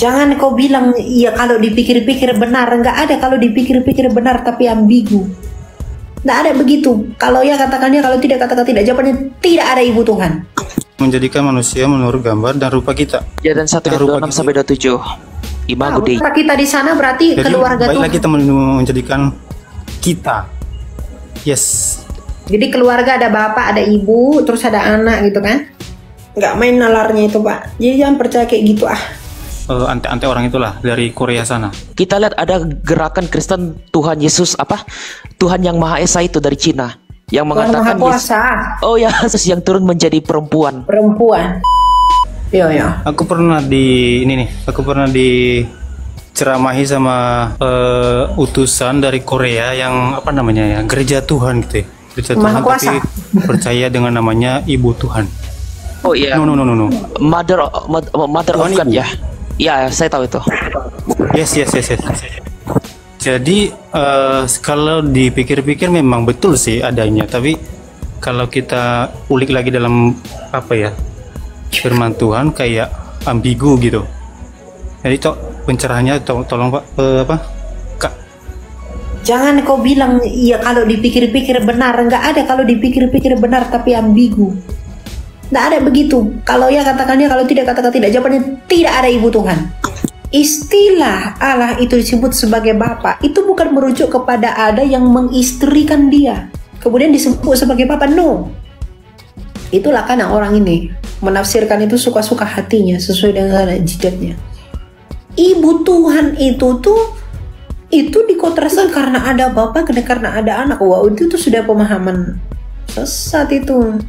Jangan kau bilang iya kalau dipikir-pikir benar. Nggak ada kalau dipikir-pikir benar tapi ambigu. Nggak ada begitu. Kalau ya katakannya, kalau tidak katakan tidak. Jawabannya tidak ada ibu Tuhan. Menjadikan manusia menurut gambar dan rupa kita. Kejadian 1 ayat 26 sampai 27. Imago Dei. Nah, kita di sana berarti Jadi, keluarga Tuhan. baiklah kita menjadikan kita. Yes. Jadi keluarga ada bapak, ada ibu, terus ada anak gitu kan? Nggak main nalarnya itu Pak. Jadi jangan percaya kayak gitu Ante-ante orang itulah dari Korea sana. Kita lihat ada gerakan Kristen Tuhan Yesus Tuhan yang Maha Esa itu dari Cina yang Tuhan mengatakan Maha Kuasa. Oh ya, Yesus yang turun menjadi perempuan. Iya. Aku pernah diceramahi sama utusan dari Korea yang apa namanya ya, gereja Tuhan gitu ya. Gereja Maha Tuhan Kuasa. tapi percaya dengan namanya Ibu Tuhan. Oh iya. No. Mother of Tuhan God Ibu. ya. Iya, saya tahu itu. Yes. Jadi kalau dipikir-pikir memang betul sih adanya, tapi kalau kita ulik lagi dalam apa ya, firman Tuhan kayak ambigu gitu. Jadi pencerahannya tolong Pak, Kak. Jangan kau bilang iya kalau dipikir-pikir benar. Nggak ada kalau dipikir-pikir benar tapi ambigu. Nggak ada begitu. Kalau ya katakannya, kalau tidak katakan tidak. Jawabannya tidak ada ibu Tuhan. Istilah Allah itu disebut sebagai Bapa itu bukan merujuk kepada ada yang mengistrikan dia kemudian disebut sebagai Bapa. No. Itulah karena orang ini menafsirkan itu suka-suka hatinya sesuai dengan jidatnya. Ibu Tuhan itu dikontraskan karena ada Bapa, karena ada anak. Wow, itu sudah pemahaman sesat itu.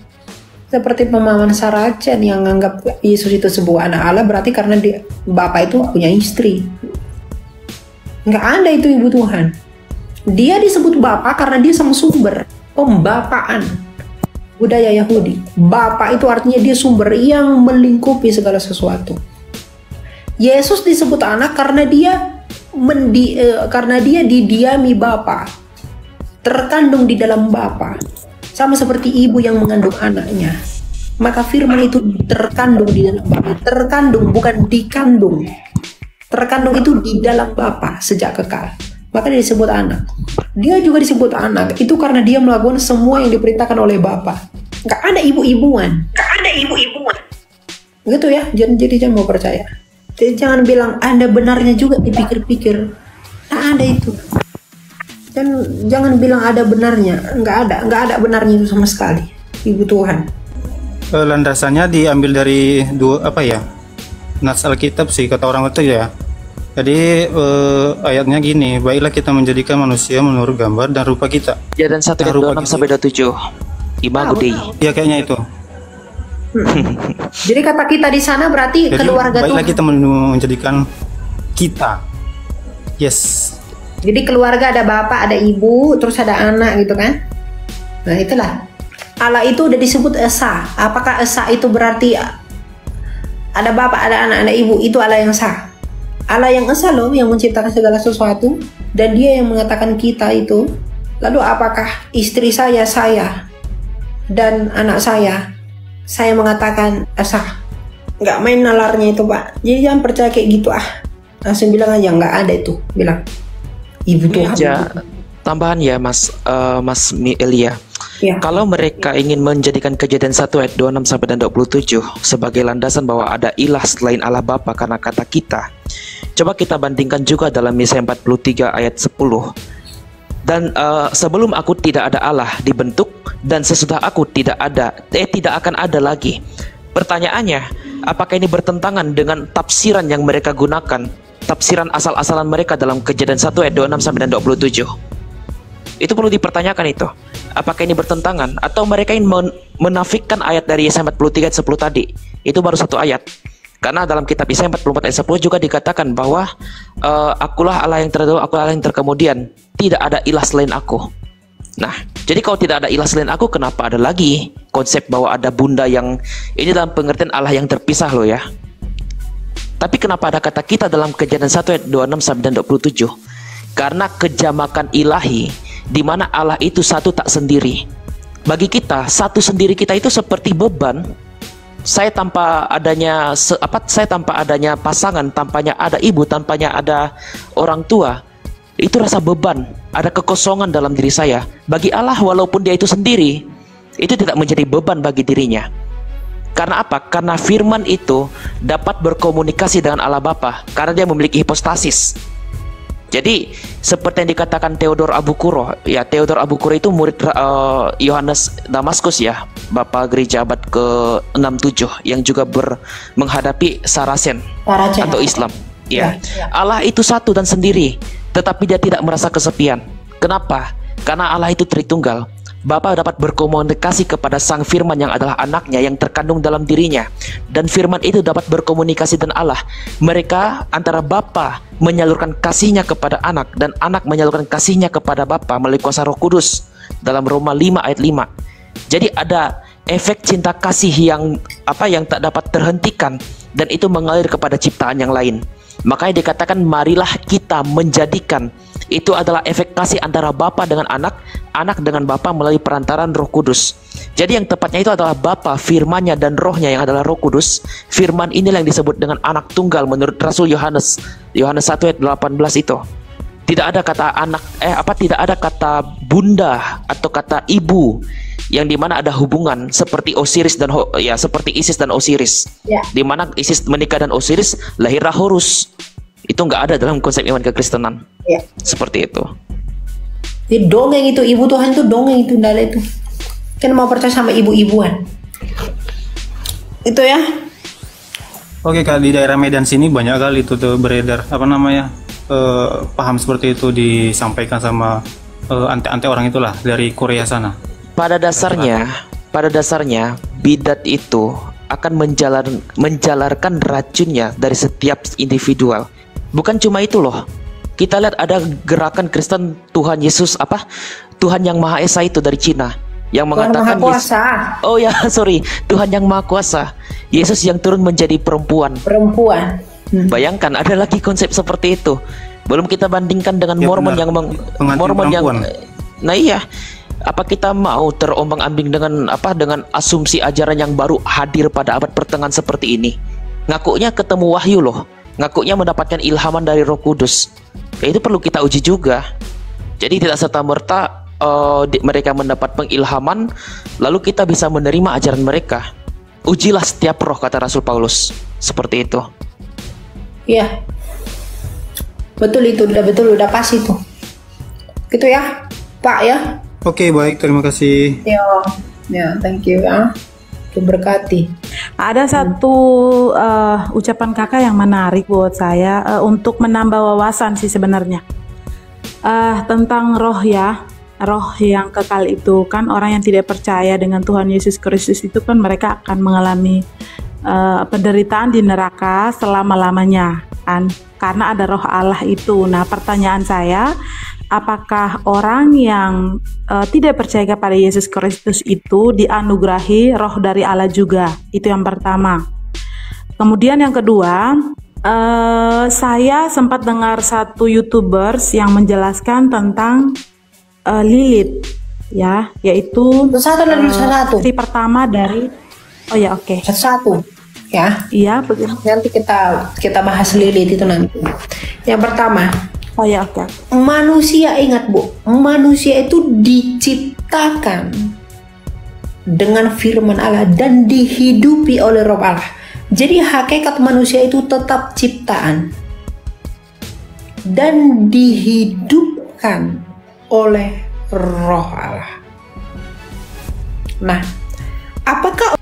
Seperti pemahaman Saracen yang menganggap Yesus itu sebuah anak Allah berarti karena Bapak itu punya istri. Nggak ada itu ibu Tuhan. Dia disebut Bapak karena dia sama sumber pembapaan budaya Yahudi. Bapak itu artinya dia sumber yang melingkupi segala sesuatu. Yesus disebut anak karena dia didiami Bapa, terkandung di dalam Bapa. Sama seperti ibu yang mengandung anaknya. Maka firman itu terkandung di dalam Bapa. Terkandung, bukan dikandung. Terkandung itu di dalam Bapa sejak kekal. Maka dia disebut anak. Dia juga disebut anak. Itu karena dia melakukan semua yang diperintahkan oleh Bapa. Nggak ada ibu-ibuan. Gitu ya. Jadi jangan mau percaya. Jadi jangan bilang ada benarnya juga dipikir-pikir. Nggak ada itu. Dan jangan bilang ada benarnya, nggak ada benarnya itu sama sekali, ibu Tuhan. Landasannya diambil dari nas Alkitab sih kata orang itu ya. Jadi ayatnya gini, baiklah kita menjadikan manusia menurut gambar dan rupa kita. Kejadian 1 ayat 26 sampai 27. Imago Dei. Ya kayaknya itu. Jadi kata kita di sana berarti Jadi keluarga baiklah Tuhan. kita menjadikan kita. Yes. Jadi keluarga ada bapak, ada ibu, terus ada anak gitu kan. Nah itulah. Allah itu udah disebut Esa. Apakah Esa itu berarti ada bapak, ada anak, ada ibu? Itu Allah yang Esa. Allah yang Esa loh, yang menciptakan segala sesuatu. Dan dia yang mengatakan kita itu. Lalu apakah istri saya dan anak saya mengatakan Esa? Nggak main nalarnya itu Pak. Jadi jangan percaya kayak gitu Langsung bilang aja nggak ada itu. Bilang ibu Tuhan. Tambahan ya Mas Elia. Ya. Kalau mereka ingin menjadikan Kejadian 1 ayat 26 sampai dan 27 sebagai landasan bahwa ada ilah selain Allah Bapa karena kata kita. Coba kita bandingkan juga dalam Yesaya 43 ayat 10. Dan sebelum aku tidak ada Allah dibentuk dan sesudah aku tidak akan ada lagi. Pertanyaannya, apakah ini bertentangan dengan tafsiran yang mereka gunakan? Tafsiran asal-asalan mereka dalam Kejadian 1 ayat 26 sampai dan 27. Itu perlu dipertanyakan itu. Apakah ini bertentangan atau mereka ingin menafikkan ayat dari Yesaya 43 ayat 10 tadi? Itu baru satu ayat. Karena dalam kitab Yesaya 44 ayat 10 juga dikatakan bahwa akulah Allah yang terdahulu, akulah Allah yang terkemudian. Tidak ada ilah selain aku. Nah, jadi kalau tidak ada ilah selain aku, kenapa ada lagi konsep bahwa ada bunda yang ini dalam pengertian Allah yang terpisah loh ya. Tapi kenapa ada kata kita dalam Kejadian 1 ayat 26 sampai dan 27? Karena kejamakan ilahi di mana Allah itu satu tak sendiri. Bagi kita, satu sendiri kita itu seperti beban Saya tanpa adanya saya tanpa adanya pasangan, tanpanya ada ibu, tanpanya ada orang tua, itu rasa beban, ada kekosongan dalam diri saya. Bagi Allah, walaupun dia itu sendiri, itu tidak menjadi beban bagi dirinya. Karena apa? Karena firman itu dapat berkomunikasi dengan Allah Bapa, karena dia memiliki hipostasis. Jadi seperti yang dikatakan Theodor Abukuro, ya Theodor Abukuro itu murid Yohanes Damaskus ya, Bapak Gereja abad ke-67 yang juga menghadapi Saracen atau Islam. Ya. Allah itu satu dan sendiri, tetapi dia tidak merasa kesepian. Kenapa? Karena Allah itu Tritunggal. Bapa dapat berkomunikasi kepada Sang Firman yang adalah anaknya yang terkandung dalam dirinya, dan Firman itu dapat berkomunikasi dengan Allah. Mereka antara Bapa menyalurkan kasihnya kepada anak, dan anak menyalurkan kasihnya kepada Bapa melalui kuasa Roh Kudus dalam Roma 5 ayat 5. Jadi ada efek cinta kasih yang tak dapat terhentikan, dan itu mengalir kepada ciptaan yang lain. Makanya dikatakan marilah kita menjadikan. Itu adalah efek kasih antara Bapa dengan anak, anak dengan Bapa melalui perantaran Roh Kudus. Jadi yang tepatnya itu adalah Bapa, firman-Nya dan Roh-Nya yang adalah Roh Kudus. Firman inilah yang disebut dengan anak tunggal menurut Rasul Yohanes 1 ayat 18 itu. Tidak ada kata anak, tidak ada kata bunda atau kata ibu, yang dimana ada hubungan seperti Osiris dan seperti Isis dan Osiris. Dimana Isis menikah dan Osiris lahirlah Horus. Itu nggak ada dalam konsep iman kekristenan. Seperti itu. Jadi dongeng itu, ibu Tuhan itu dongeng itu, ndala itu. Kan mau percaya sama ibu-ibuan. Itu ya. Oke Kak, di daerah Medan sini banyak kali itu tuh beredar paham seperti itu disampaikan sama ante-ante orang itulah dari Korea sana. Pada dasarnya bidat itu akan menjalarkan racunnya dari setiap individual. Bukan cuma itu loh. Kita lihat ada gerakan Kristen Tuhan Yesus Tuhan yang Maha Esa itu dari Cina yang mengatakan Tuhan yang Maha Kuasa. Yesus yang turun menjadi perempuan. Bayangkan ada lagi konsep seperti itu. Belum kita bandingkan dengan Mormon nah iya. Apa kita mau terombang-ambing dengan asumsi ajaran yang baru hadir pada abad pertengahan seperti ini? Ngakunya ketemu wahyu loh. Ngakunya mendapatkan ilhaman dari Roh Kudus. Ya, itu perlu kita uji juga. Jadi tidak serta-merta mereka mendapat pengilhaman lalu kita bisa menerima ajaran mereka. Ujilah setiap roh, kata Rasul Paulus. Seperti itu. Iya. Betul itu, udah pas itu. Gitu ya, Pak ya. Oke, baik, terima kasih. Ya, thank you ya. Berkati. Ada satu ucapan kakak yang menarik buat saya untuk menambah wawasan sih sebenarnya tentang roh ya, roh yang kekal itu kan orang yang tidak percaya dengan Tuhan Yesus Kristus itu kan mereka akan mengalami penderitaan di neraka selama-lamanya kan, karena ada roh Allah itu. Nah pertanyaan saya, apakah orang yang tidak percaya kepada Yesus Kristus itu dianugerahi roh dari Allah juga? Itu yang pertama. Kemudian yang kedua, saya sempat dengar satu YouTubers yang menjelaskan tentang Lilith, ya, yaitu istri pertama dari satu. Ya. Iya, begitu. Nanti kita bahas Lilith itu nanti. Yang pertama. Manusia, ingat Bu, manusia itu diciptakan dengan firman Allah dan dihidupi oleh Roh Allah. Jadi hakikat manusia itu tetap ciptaan dan dihidupkan oleh Roh Allah. Nah, apakah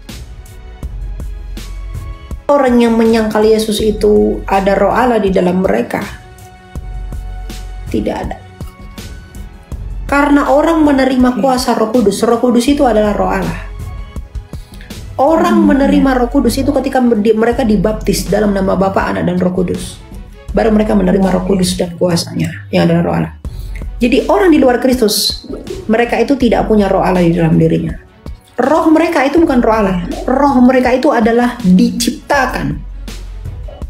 orang yang menyangkal Yesus itu ada Roh Allah di dalam mereka? Tidak ada. Karena orang menerima kuasa Roh Kudus. Roh Kudus itu adalah Roh Allah. Orang menerima Roh Kudus itu ketika mereka dibaptis dalam nama Bapa, Anak, dan Roh Kudus. Baru mereka menerima Roh Kudus dan kuasanya yang adalah Roh Allah. Jadi orang di luar Kristus, mereka itu tidak punya Roh Allah di dalam dirinya. Roh mereka itu bukan Roh Allah. Roh mereka itu adalah diciptakan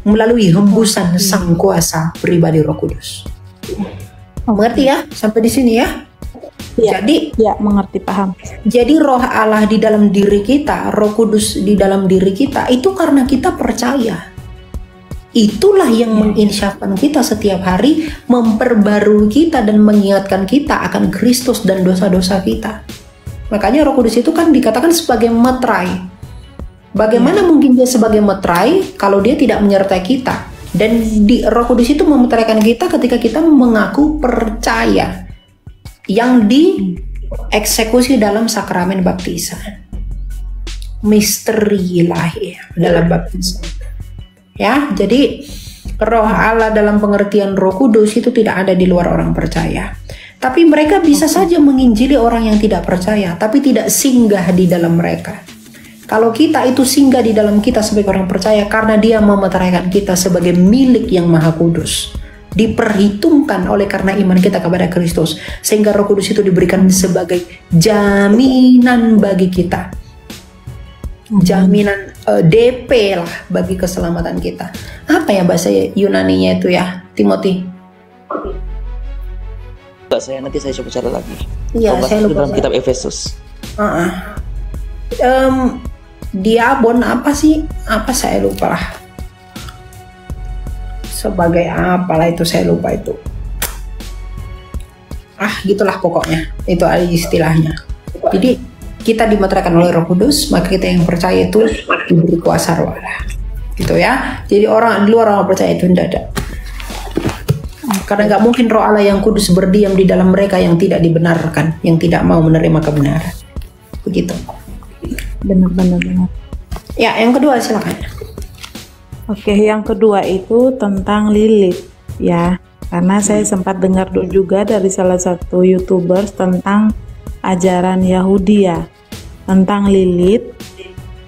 melalui hembusan Sang Kuasa pribadi Roh Kudus. Mengerti ya? Sampai di sini ya? Iya, Jadi iya, mengerti, paham. Jadi roh Allah di dalam diri kita, Roh Kudus di dalam diri kita itu karena kita percaya. Itulah yang menginsyafkan kita setiap hari, memperbarui kita dan mengingatkan kita akan Kristus dan dosa-dosa kita. Makanya Roh Kudus itu kan dikatakan sebagai meterai. Bagaimana mungkin dia sebagai meterai kalau dia tidak menyertai kita? Dan Roh Kudus itu memeteraikan kita ketika kita mengaku percaya, yang dieksekusi dalam sakramen baptisan, misteri ilahi dalam baptisan. Ya, jadi roh Allah dalam pengertian Roh Kudus itu tidak ada di luar orang percaya. Tapi mereka bisa saja menginjili orang yang tidak percaya, tapi tidak singgah di dalam mereka. Kalau kita itu singgah di dalam kita sebagai orang percaya, karena dia memeteraikan kita sebagai milik yang maha kudus, diperhitungkan oleh karena iman kita kepada Kristus, sehingga Roh Kudus itu diberikan sebagai jaminan bagi kita, jaminan DP lah bagi keselamatan kita. Apa ya bahasa Yunaninya itu ya, Timothy? Nanti saya coba cari lagi. Iya, saya lupa. Dalam kitab Efesus. Diabon apa sih? Apa saya lupa lah. Sebagai apalah itu saya lupa itu. Gitulah pokoknya. Itu ada istilahnya. Jadi kita dimeteraikan oleh Roh Kudus, maka kita yang percaya itu diberi kuasa Roh Allah. Gitu ya. Jadi orang di luar orang percaya itu tidak ada. Karena nggak mungkin Roh Allah yang kudus berdiam di dalam mereka yang tidak dibenarkan, yang tidak mau menerima kebenaran. Begitu. Benar. Ya, yang kedua silakan. Oke, yang kedua itu tentang Lilith ya. Karena saya sempat dengar juga dari salah satu YouTubers tentang ajaran Yahudi ya, tentang Lilith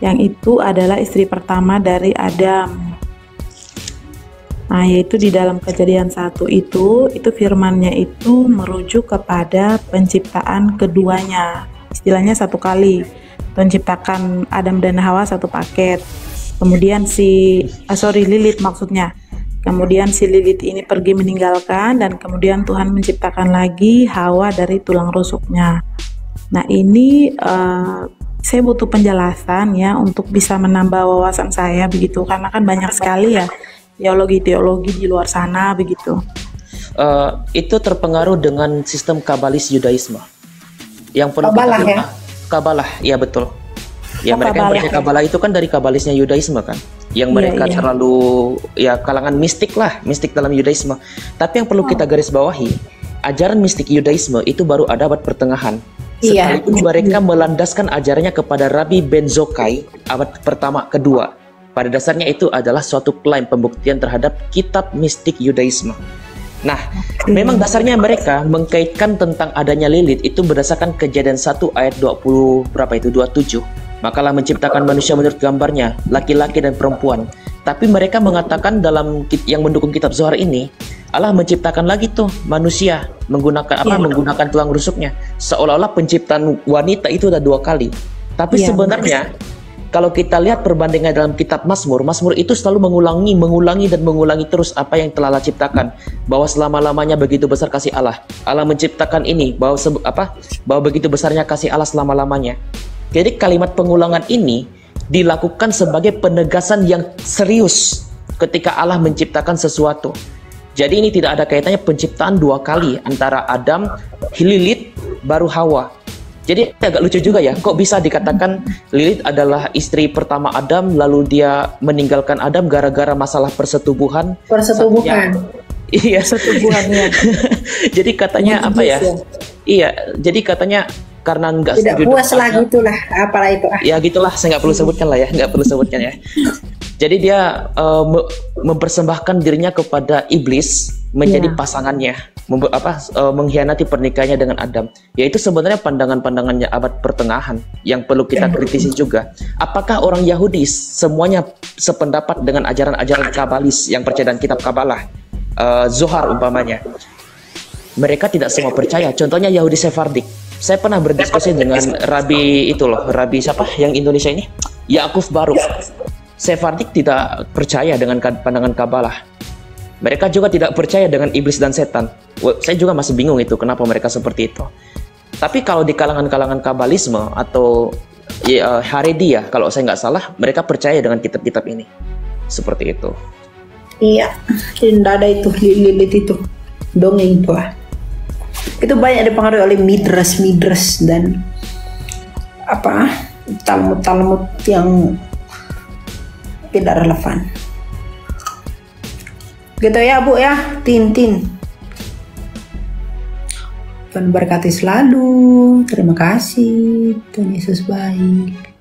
yang itu adalah istri pertama dari Adam. Nah, yaitu di dalam Kejadian 1 itu firmannya itu merujuk kepada penciptaan keduanya. Istilahnya satu kali, menciptakan Adam dan Hawa satu paket. Kemudian Lilith maksudnya. Kemudian si Lilith ini pergi meninggalkan, dan kemudian Tuhan menciptakan lagi Hawa dari tulang rusuknya. Nah, ini saya butuh penjelasan ya untuk bisa menambah wawasan saya begitu, karena kan banyak sekali ya teologi-teologi di luar sana begitu. Itu terpengaruh dengan sistem kabalis Yudaisme. Yang perlu Kabalah ya? Kabalah, ya betul. Ya, mereka yang percaya Kabalah itu kan dari kabalisnya Yudaisme kan, yang mereka terlalu ya kalangan mistik dalam Yudaisme. Tapi yang perlu kita garis bawahi, ajaran mistik Yudaisme itu baru ada abad pertengahan. Sekalipun mereka melandaskan ajarannya kepada Rabbi Ben Zokai abad pertama kedua. Pada dasarnya itu adalah suatu klaim pembuktian terhadap kitab mistik Yudaisme. Nah, memang dasarnya mereka mengkaitkan tentang adanya Lilith itu berdasarkan Kejadian 1 ayat 27. Makalah menciptakan manusia menurut gambarnya, laki-laki dan perempuan. Tapi mereka mengatakan dalam yang mendukung kitab Zohar ini, Allah menciptakan lagi tuh manusia menggunakan menggunakan tulang rusuknya. Seolah-olah penciptaan wanita itu ada 2 kali. Tapi sebenarnya kalau kita lihat perbandingan dalam kitab Mazmur itu selalu mengulangi terus apa yang telah Allah ciptakan, bahwa selama-lamanya begitu besar kasih Allah. Allah menciptakan ini, bahwa begitu besarnya kasih Allah selama-lamanya. Jadi kalimat pengulangan ini dilakukan sebagai penegasan yang serius ketika Allah menciptakan sesuatu. Jadi ini tidak ada kaitannya penciptaan 2 kali antara Adam, Lilith, baru Hawa. Jadi agak lucu juga ya, kok bisa dikatakan Lilith adalah istri pertama Adam, lalu dia meninggalkan Adam gara-gara masalah persetubuhan. Iya, persetubuhan ya. Jadi katanya apa ya? Iya, jadi katanya karena nggak tidak puas lah gitulah, apalah itu. Ya gitulah, saya nggak perlu sebutkan lah ya, ya. Jadi dia mempersembahkan dirinya kepada iblis menjadi pasangannya, mengkhianati pernikahannya dengan Adam. Yaitu sebenarnya pandangan-pandangannya abad pertengahan yang perlu kita kritisi juga. Apakah orang Yahudi semuanya sependapat dengan ajaran-ajaran kabalis yang percaya dengan kitab Kabalah, Zohar umpamanya? Mereka tidak semua percaya. Contohnya Yahudi Sephardik. Saya pernah berdiskusi dengan Rabi siapa yang Indonesia ini? Yakuf Baruk. Sephardik tidak percaya dengan pandangan Kabalah. Mereka juga tidak percaya dengan iblis dan setan. Saya juga masih bingung itu kenapa mereka seperti itu. Tapi kalau di kalangan-kalangan kabalisme atau Haredi ya, kalau saya nggak salah, mereka percaya dengan kitab-kitab ini. Seperti itu. Iya, tidak ada itu lilit itu dongeng itu lah. Itu banyak dipengaruhi oleh midras dan apa talmud yang tidak relevan. Gitu ya Bu ya, Tintin. Tuhan berkati selalu. Terima kasih. Tuhan Yesus baik.